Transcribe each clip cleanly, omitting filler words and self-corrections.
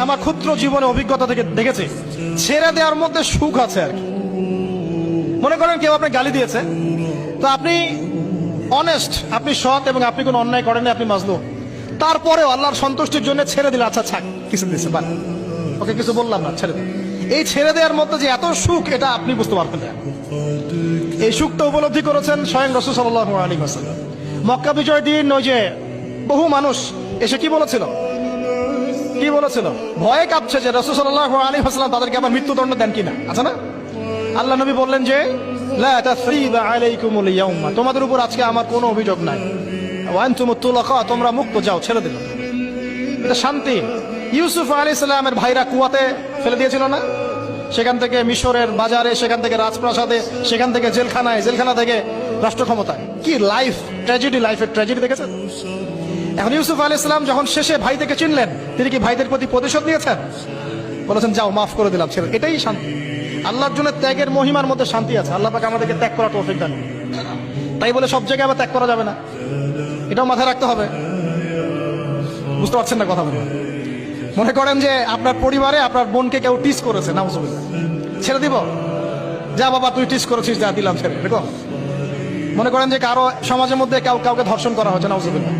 আমার ক্ষুদ্র জীবনে অভিজ্ঞতা থেকে দেখেছি, ছেড়ে দেওয়ার মধ্যে সুখ আছে আর কি। মনে করেন কেউ আপনাকে গালি দিয়েছে, তো আপনি অনেস্ট, আপনি সৎ এবং আপনি কোনো অন্যায় করেননি, আপনি মাজলুম, তারপরেও আল্লাহর সন্তুষ্টির জন্য ছেড়ে দিলে, আচ্ছা ছাক, কিছু দিচ্ছে, বান ওকে কিছু বললাম না, ছেড়ে দিন। এই ছেড়ে দেওয়ার মধ্যে যে এত সুখ, এটা আপনি বুঝতে পারবেন না। এই সুখটা উপলব্ধি করেছেন স্বয়ং রাসূল সাল্লাল্লাহু আলাইহি ওয়াসাল্লাম। মক্কা বিজয় দিন ওই যে বহু মানুষ এসে কি বলেছিল, ভয়ে কাঁপছে যে রাসূল সাল্লাল্লাহু আলাইহি ওয়াসাল্লাম তাদেরকে আবার মৃত্যুদণ্ড দেন কিনা, আছে না? আল্লাহ নবী বললেন যে লা তাসরিবা আলাইকুমুল ইয়াউমা, তোমাদের উপর আজকে আমার কোনো অভিযোগ নাই, ওয়া আনতুমুত তুলাকা, তোমরা মুক্ত, যাও, ছেড়ে দিল। এটা শান্তি। ইউসুফ আলাইহিস সালামের ভাইরা কুয়াতে ফেলে দিয়েছিল না, সেখান থেকে মিশরের বাজারে, সেখান থেকে রাজপ্রাসাদে, সেখান থেকে জেলখানায়, জেলখানা থেকে রাষ্ট্র ক্ষমতায়। কি লাইফ ট্র্যাজেডি, লাইফের ট্র্যাজেডি দেখেছেন? এখন ইউসুফ আলাইহিস সালাম যখন শেষে ভাই থেকে চিনলেন, তিনি কি ভাইদের প্রতি প্রতিশোধ নিয়েছেন? বলেছেন যাও, মাফ করে দিলাম, ছেড়ে। এটাই শান্তি। আল্লাহর জন্য ত্যাগের মহিমার মধ্যে শান্তি আছে। আল্লাহ পাক আমাদেরকে ত্যাগ করার তৌফিক দান। তাই বলে সব জায়গায় আবার ত্যাগ করা যাবে না, এটাও মাথায় রাখতে হবে। বুঝতে পারছেন না কথা? মনে করেন যে আপনার পরিবারে আপনার বোনকে কেউ টিস করেছে, নাউজুবিল্লাহ, ছেড়ে দিব? যা বাবা, তুই টিস করেছিস, যা, দিলাম, ছেড়ে। দেখো, মনে করেন যে কারো সমাজের মধ্যে কাউকে ধর্ষণ করা হচ্ছে, নাউজুবিল্লাহ,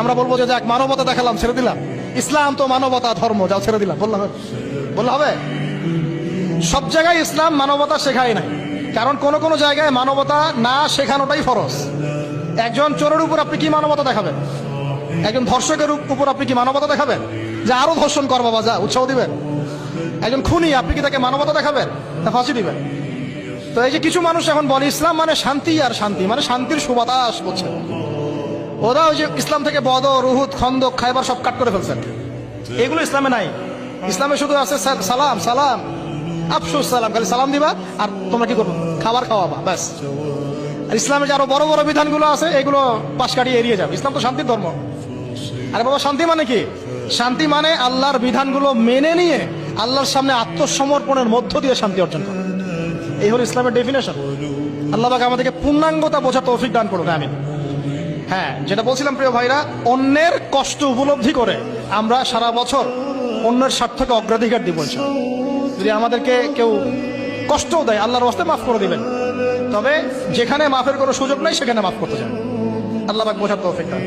আমরা বলবো যে যাক, মানবতা দেখালাম, ছেড়ে দিলাম, ইসলাম তো মানবতা ধর্ম, যাও, ছেড়ে দিলাম, বললে হবে? সব জায়গায় ইসলাম মানবতা শেখায় নাই, কারণ কোন কোন জায়গায় মানবতা না শেখানোটাই ফরজ। একজন চোরের উপর আপনি কি মানবতা দেখাবেন? একজন ধর্ষকের উপর আপনি কি মানবতা দেখাবেন যে আরো ধর্ষণ কর বাবা, যা, উৎসাহ দিবেন? একজন খুনি, আপনি কি তাকে মানবতা দেখাবেন না ফাঁসি দিবেন? তো এই যে কিছু মানুষ এখন বলে ইসলাম মানে শান্তি, আর শান্তি মানে শান্তির সুবাতাস বলছে। ওরা ওই যে ইসলাম থেকে বদর, উহুদ, খন্দক, খায়বার সব কাট করে ফেলছেন। এগুলো ইসলামে নাই। ইসলামে শুধু আছে সালাম, সালাম, আফসুস সালাম, খালি সালাম দিবা আর তোমরা কি করবো, খাবার খাওয়াবা, ব্যাস। আর ইসলামে যে আরো বড় বড় বিধানগুলো আছে, এগুলো পাশ কাটিয়ে এড়িয়ে যাবে। ইসলাম তো শান্তির ধর্ম। আরে বাবা, শান্তি মানে কি? শান্তি মানে আল্লাহর বিধানগুলো মেনে নিয়ে আল্লাহর সামনে আত্মসমর্পণের মধ্য দিয়ে শান্তি অর্জন করা। এই হলো ইসলামের ডেফিনেশন। আল্লাহ পাক আমাদেরকে পূর্ণাঙ্গতা বোঝার তৌফিক দান করুন, আমিন। হ্যাঁ, যেটা বলছিলাম প্রিয় ভাইরা, অন্যের কষ্ট উপলব্ধি করে আমরা সারা বছর অন্যের স্বার্থকে অগ্রাধিকার দিব। যদি আমাদেরকে কেউ কষ্টও দেয়, আল্লাহর ওয়াস্তে মাফ করে দিবেন, তবে যেখানে মাফের কোনো সুযোগ নাই সেখানে মাফ করতে যান। আল্লাহ পাক বোঝার তৌফিক দান।